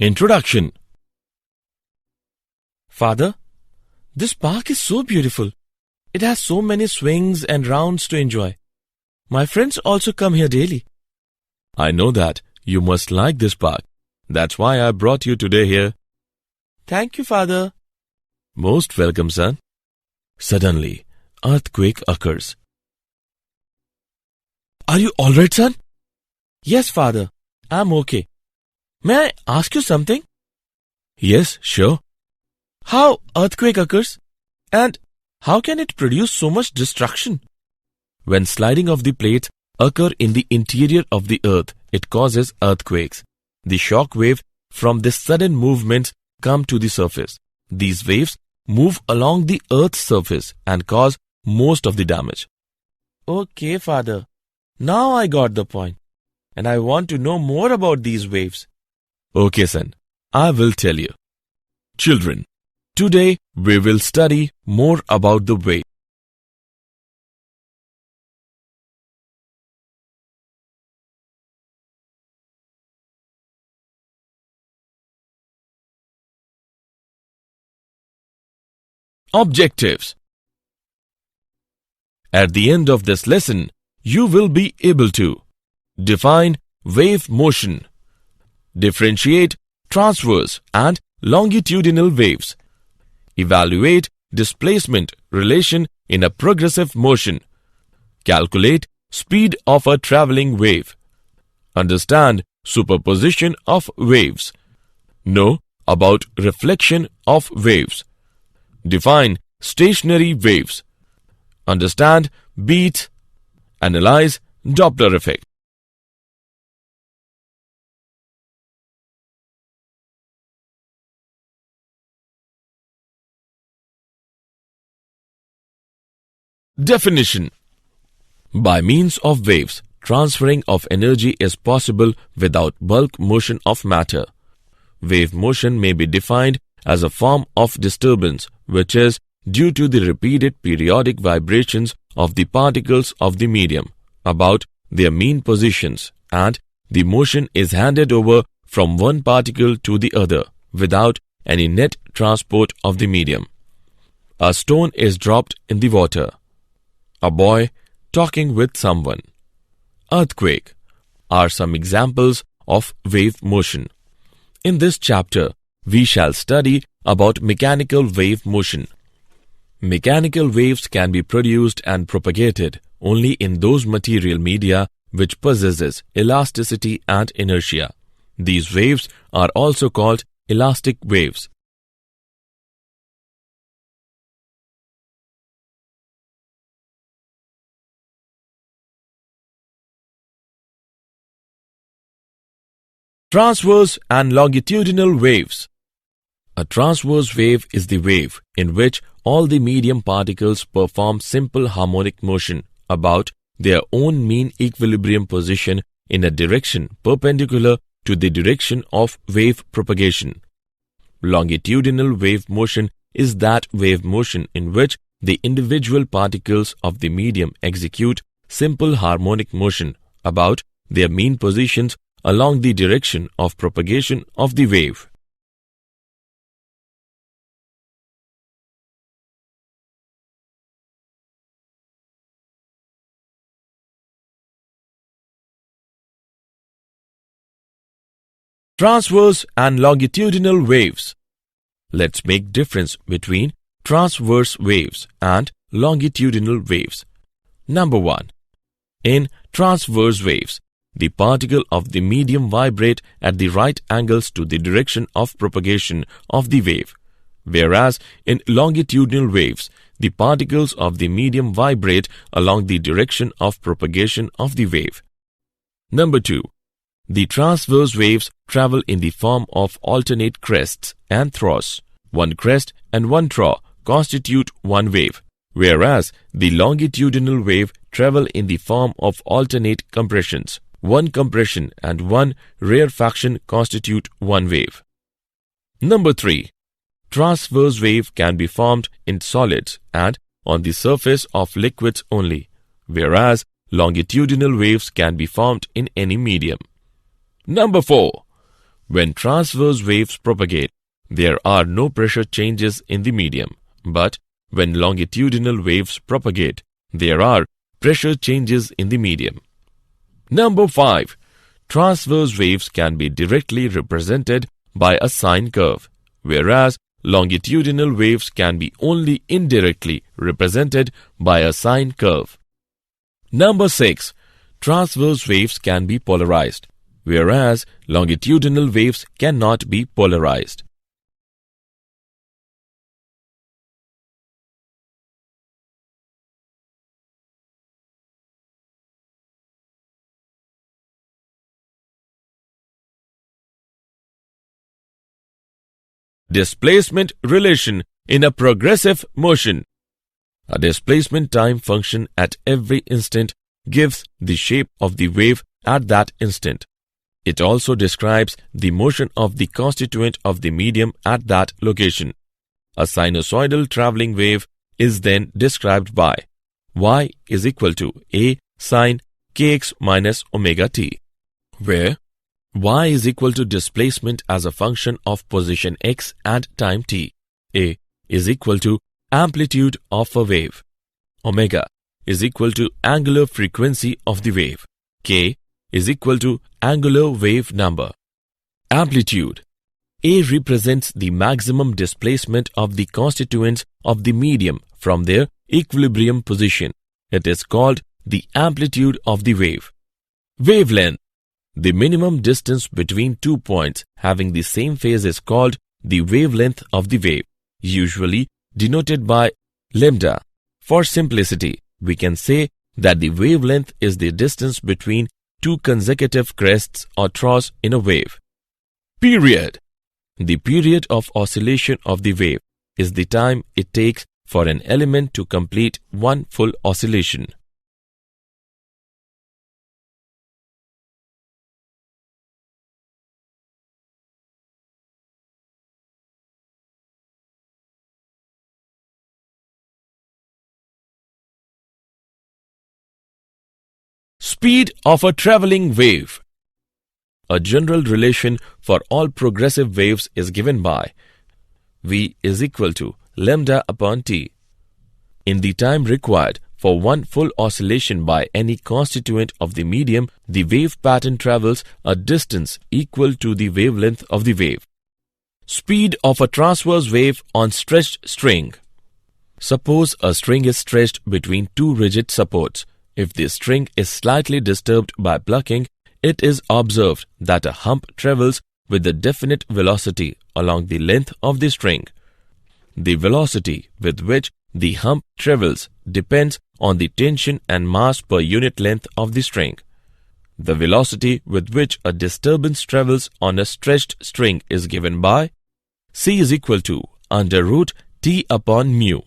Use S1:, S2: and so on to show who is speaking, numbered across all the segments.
S1: Introduction.
S2: Father, this park is so beautiful. It has so many swings and rounds to enjoy. My friends also come here daily.
S1: I know that you must like this park. That's why I brought you today here.
S2: Thank you, Father.
S1: Most welcome, son. Suddenly, earthquake occurs.
S2: Are you all right, son? Yes, Father. I'm okay. May I ask you something?
S1: Yes, sure.
S2: How earthquake occurs? And how can it produce so much destruction?
S1: When sliding of the plates occur in the interior of the earth, it causes earthquakes. The shock wave from this sudden movements come to the surface. These waves move along the earth's surface and cause most of the damage.
S2: Okay, Father. Now I got the point. And I want to know more about these waves.
S1: Okay, son. I will tell you. Children, today we will study more about the wave. Objectives. At the end of this lesson, you will be able to define wave motion, differentiate transverse and longitudinal waves, evaluate displacement relation in a progressive motion, calculate speed of a traveling wave, understand superposition of waves, know about reflection of waves, define stationary waves, understand beats, analyze Doppler effect. Definition. By means of waves, transferring of energy is possible without bulk motion of matter. Wave motion may be defined as a form of disturbance which is due to the repeated periodic vibrations of the particles of the medium about their mean positions, and the motion is handed over from one particle to the other without any net transport of the medium. A stone is dropped in the water. A boy talking with someone. Earthquake are some examples of wave motion. In this chapter, we shall study about mechanical wave motion. Mechanical waves can be produced and propagated only in those material media which possesses elasticity and inertia. These waves are also called elastic waves. Transverse and longitudinal waves. A transverse wave is the wave in which all the medium particles perform simple harmonic motion about their own mean equilibrium position in a direction perpendicular to the direction of wave propagation. Longitudinal wave motion is that wave motion in which the individual particles of the medium execute simple harmonic motion about their mean positions along the direction of propagation of the wave. Transverse and longitudinal waves. Let's make difference between transverse waves and longitudinal waves. Number 1. In transverse waves, the particle of the medium vibrate at the right angles to the direction of propagation of the wave, whereas in longitudinal waves, the particles of the medium vibrate along the direction of propagation of the wave. Number 2. The transverse waves travel in the form of alternate crests and troughs. One crest and one trough constitute one wave, whereas the longitudinal wave travel in the form of alternate compressions. One compression and one rarefaction constitute one wave. Number 3. Transverse wave can be formed in solids and on the surface of liquids only, whereas longitudinal waves can be formed in any medium. Number 4. When transverse waves propagate, there are no pressure changes in the medium, but when longitudinal waves propagate, there are pressure changes in the medium. Number 5. Transverse waves can be directly represented by a sine curve, whereas longitudinal waves can be only indirectly represented by a sine curve. Number 6. Transverse waves can be polarized, whereas longitudinal waves cannot be polarized. Displacement relation in a progressive motion. A displacement time function at every instant gives the shape of the wave at that instant. It also describes the motion of the constituent of the medium at that location. A sinusoidal traveling wave is then described by y is equal to a sine kx minus omega t, where y is equal to displacement as a function of position x and time t. A is equal to amplitude of a wave. Omega is equal to angular frequency of the wave. K is equal to angular wave number. Amplitude. A represents the maximum displacement of the constituents of the medium from their equilibrium position. It is called the amplitude of the wave. Wavelength. The minimum distance between 2 points having the same phase is called the wavelength of the wave, usually denoted by lambda. For simplicity, we can say that the wavelength is the distance between two consecutive crests or troughs in a wave. Period. The period of oscillation of the wave is the time it takes for an element to complete one full oscillation. Speed of a traveling wave. A general relation for all progressive waves is given by v is equal to lambda upon t. In the time required for one full oscillation by any constituent of the medium, the wave pattern travels a distance equal to the wavelength of the wave. Speed of a transverse wave on stretched string. Suppose a string is stretched between two rigid supports. If the string is slightly disturbed by plucking, it is observed that a hump travels with a definite velocity along the length of the string. The velocity with which the hump travels depends on the tension and mass per unit length of the string. The velocity with which a disturbance travels on a stretched string is given by C is equal to under root T upon mu,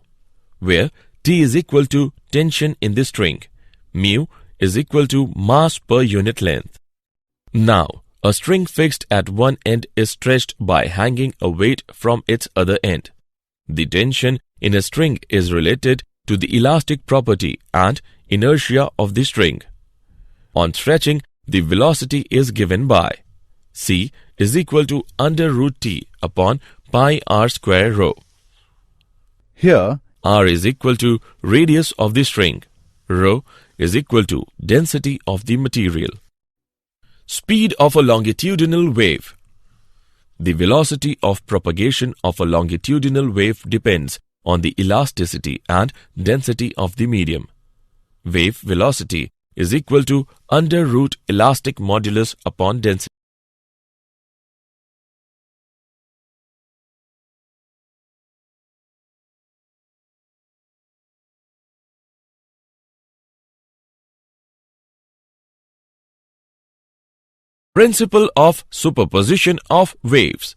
S1: where T is equal to tension in the string. Mu is equal to mass per unit length. Now, a string fixed at one end is stretched by hanging a weight from its other end. The tension in a string is related to the elastic property and inertia of the string. On stretching, the velocity is given by C is equal to under root T upon pi r square rho.
S3: Here,
S1: R is equal to radius of the string. Rho is equal to density of the material. Speed of a longitudinal wave. The velocity of propagation of a longitudinal wave depends on the elasticity and density of the medium. Wave velocity is equal to under root elastic modulus upon density. Principle of superposition of waves.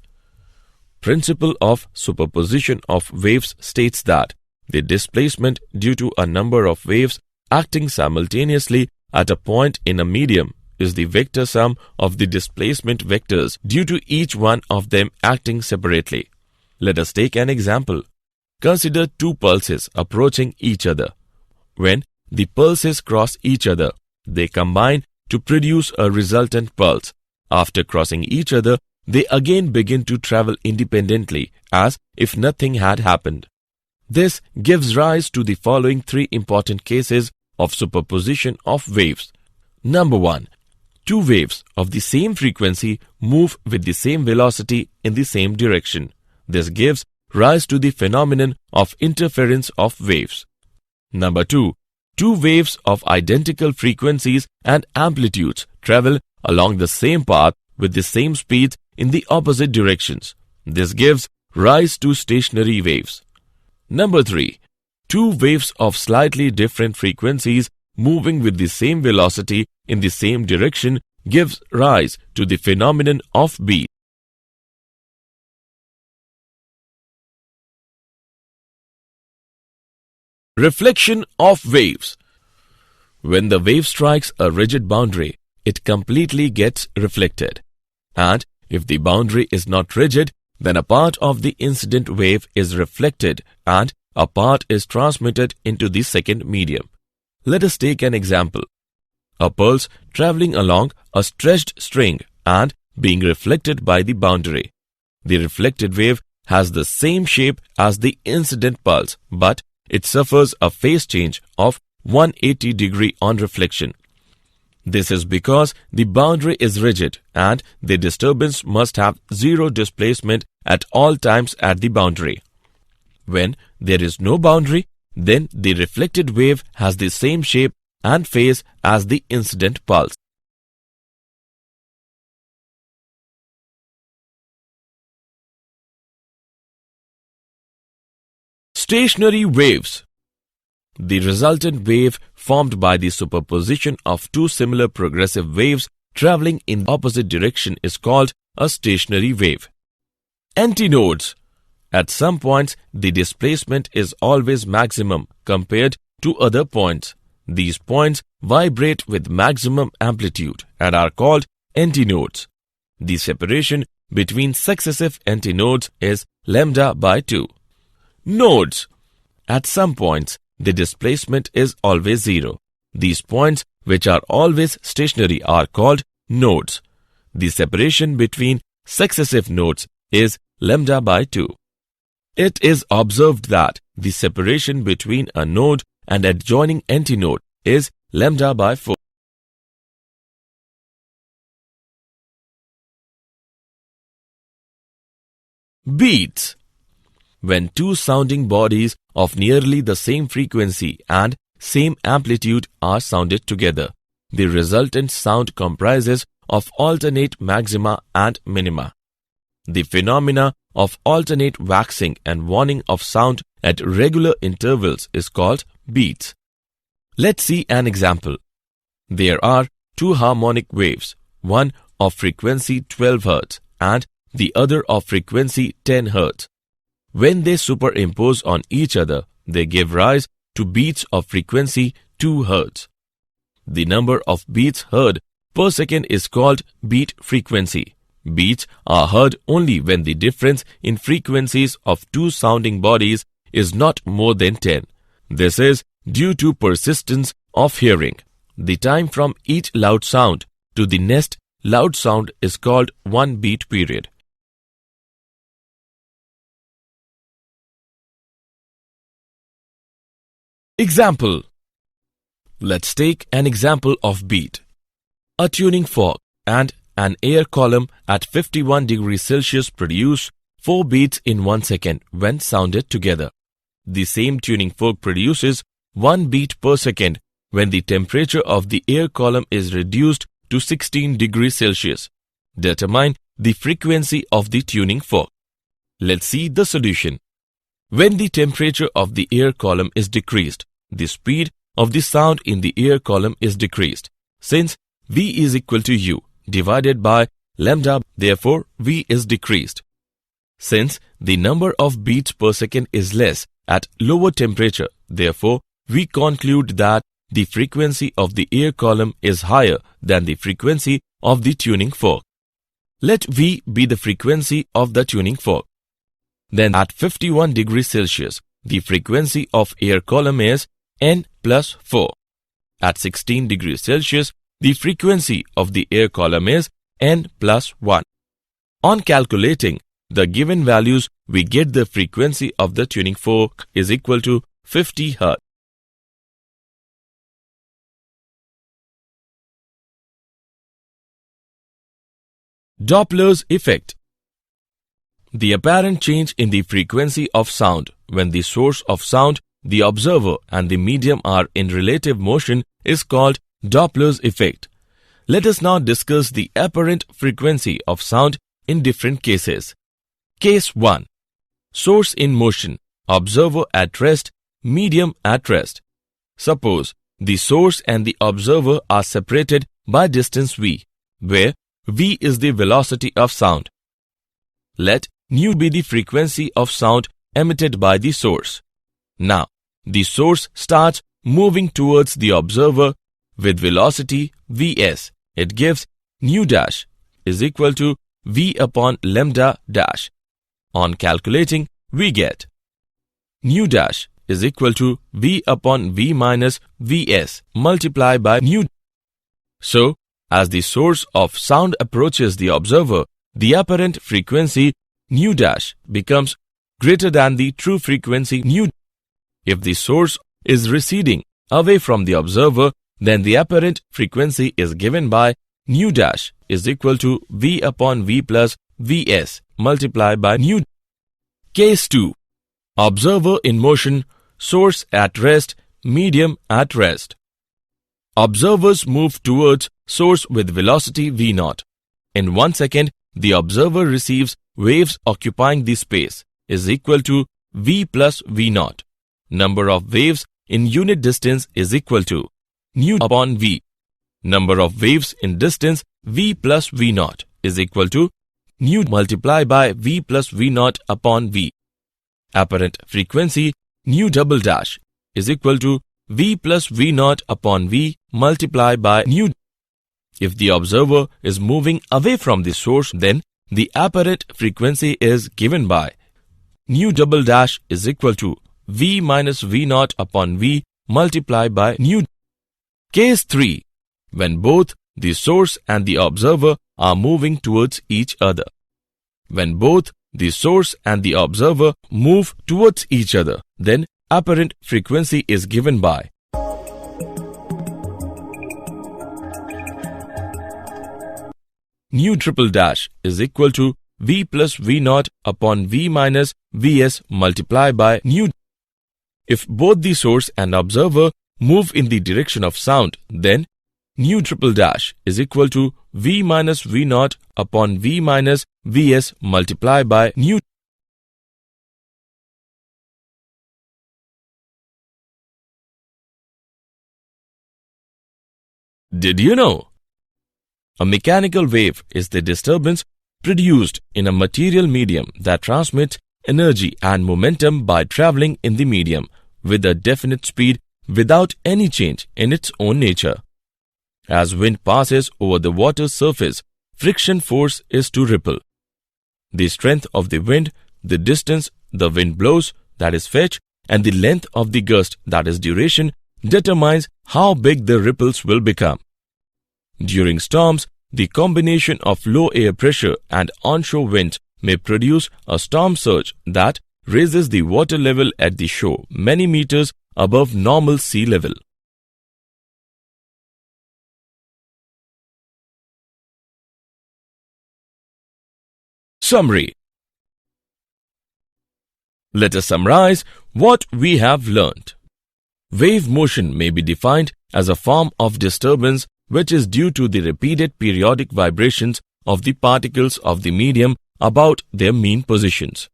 S1: Principle of superposition of waves states that the displacement due to a number of waves acting simultaneously at a point in a medium is the vector sum of the displacement vectors due to each one of them acting separately. Let us take an example. Consider two pulses approaching each other. When the pulses cross each other, they combine to produce a resultant pulse. After crossing each other, they again begin to travel independently as if nothing had happened. This gives rise to the following three important cases of superposition of waves. Number 1. Two waves of the same frequency move with the same velocity in the same direction. This gives rise to the phenomenon of interference of waves. Number 2. Two waves of identical frequencies and amplitudes travel along the same path with the same speeds in the opposite directions. This gives rise to stationary waves. Number 3. Two waves of slightly different frequencies moving with the same velocity in the same direction gives rise to the phenomenon of beat. Reflection of waves. When the wave strikes a rigid boundary, it completely gets reflected. And if the boundary is not rigid, then a part of the incident wave is reflected and a part is transmitted into the second medium. Let us take an example. A pulse traveling along a stretched string and being reflected by the boundary. The reflected wave has the same shape as the incident pulse, but it suffers a phase change of 180 degree on reflection. This is because the boundary is rigid and the disturbance must have zero displacement at all times at the boundary. When there is no boundary, then the reflected wave has the same shape and phase as the incident pulse. Stationary waves. The resultant wave formed by the superposition of two similar progressive waves traveling in the opposite direction is called a stationary wave. Antinodes. At some points, the displacement is always maximum compared to other points. These points vibrate with maximum amplitude and are called antinodes. The separation between successive antinodes is lambda by 2. Nodes. At some points, the displacement is always zero. These points, which are always stationary, are called nodes. The separation between successive nodes is lambda by 2. It is observed that the separation between a node and adjoining antinode is lambda by 4. Beats. When two sounding bodies of nearly the same frequency and same amplitude are sounded together, the resultant sound comprises of alternate maxima and minima. The phenomena of alternate waxing and waning of sound at regular intervals is called beats. Let's see an example. There are two harmonic waves, one of frequency 12 Hz and the other of frequency 10 Hz. When they superimpose on each other, they give rise to beats of frequency 2 Hz. The number of beats heard per second is called beat frequency. Beats are heard only when the difference in frequencies of two sounding bodies is not more than 10. This is due to persistence of hearing. The time from each loud sound to the next loud sound is called one beat period. Example. Let's take an example of beat. A tuning fork and an air column at 51 degrees Celsius produce 4 beats in 1 second when sounded together. The same tuning fork produces 1 beat per second when the temperature of the air column is reduced to 16 degrees Celsius. Determine the frequency of the tuning fork. Let's see the solution. When the temperature of the air column is decreased, the speed of the sound in the air column is decreased. Since V is equal to U divided by lambda, therefore V is decreased. Since the number of beats per second is less at lower temperature, therefore we conclude that the frequency of the air column is higher than the frequency of the tuning fork. Let V be the frequency of the tuning fork. Then at 51 degrees Celsius, the frequency of air column is N plus 4. At 16 degrees Celsius, the frequency of the air column is N plus 1. On calculating the given values, we get the frequency of the tuning fork is equal to 50 Hz. Doppler's effect. The apparent change in the frequency of sound when the source of sound, the observer, and the medium are in relative motion is called Doppler's effect. Let us now discuss the apparent frequency of sound in different cases. Case 1. Source in motion, observer at rest, medium at rest. Suppose the source and the observer are separated by distance v, where v is the velocity of sound. Let nu be the frequency of sound emitted by the source. Now, the source starts moving towards the observer with velocity vs. It gives nu dash is equal to v upon lambda dash. On calculating, we get nu dash is equal to v upon v minus vs multiplied by nu. So, as the source of sound approaches the observer, the apparent frequency nu dash becomes greater than the true frequency nu. If the source is receding away from the observer, then the apparent frequency is given by nu dash is equal to v upon v plus vs multiplied by nu. Case 2. Observer in motion, source at rest, medium at rest. Observers move towards source with velocity v0. In 1 second, the observer receives waves occupying the space is equal to v plus v0. Number of waves in unit distance is equal to nu upon v. Number of waves in distance v plus v0 is equal to nu multiplied by v plus v0 upon v. Apparent frequency nu double dash is equal to v plus v0 upon v multiplied by nu. If the observer is moving away from the source, then the apparent frequency is given by nu double dash is equal to v minus v0 upon v multiplied by nu. Case 3. When both the source and the observer are moving towards each other. When both the source and the observer move towards each other, then apparent frequency is given by nu triple dash is equal to v plus v0 upon v minus vs multiplied by nu. If both the source and observer move in the direction of sound, then nu triple dash is equal to v minus v0 upon v minus vs multiplied by nu. Did you know? A mechanical wave is the disturbance produced in a material medium that transmits energy and momentum by traveling in the medium with a definite speed without any change in its own nature. As wind passes over the water's surface, friction force is to ripple. The strength of the wind, the distance the wind blows, that is fetch, and the length of the gust, that is duration, determines how big the ripples will become. During storms, the combination of low air pressure and onshore winds may produce a storm surge that raises the water level at the shore many meters above normal sea level. Summary. Let us summarize what we have learnt. Wave motion may be defined as a form of disturbance which is due to the repeated periodic vibrations of the particles of the medium about their mean positions.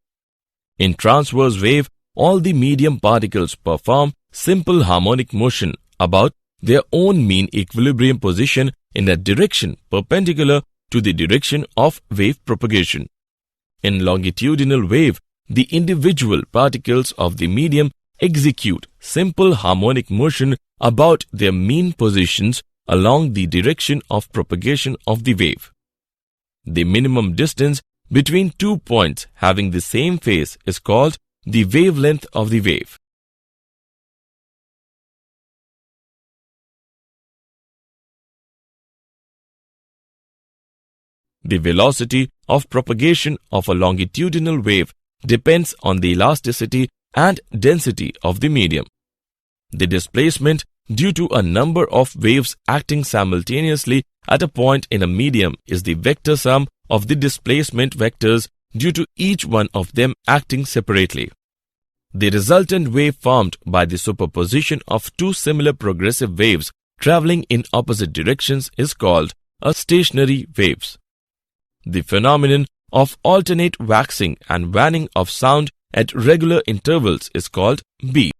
S1: In transverse wave, all the medium particles perform simple harmonic motion about their own mean equilibrium position in a direction perpendicular to the direction of wave propagation. In longitudinal wave, the individual particles of the medium execute simple harmonic motion about their mean positions along the direction of propagation of the wave. The minimum distance between 2 points having the same phase is called the wavelength of the wave. The velocity of propagation of a longitudinal wave depends on the elasticity and density of the medium. The displacement due to a number of waves acting simultaneously at a point in a medium is the vector sum of the displacement vectors due to each one of them acting separately. The resultant wave formed by the superposition of two similar progressive waves traveling in opposite directions is called a stationary waves. The phenomenon of alternate waxing and waning of sound at regular intervals is called beat.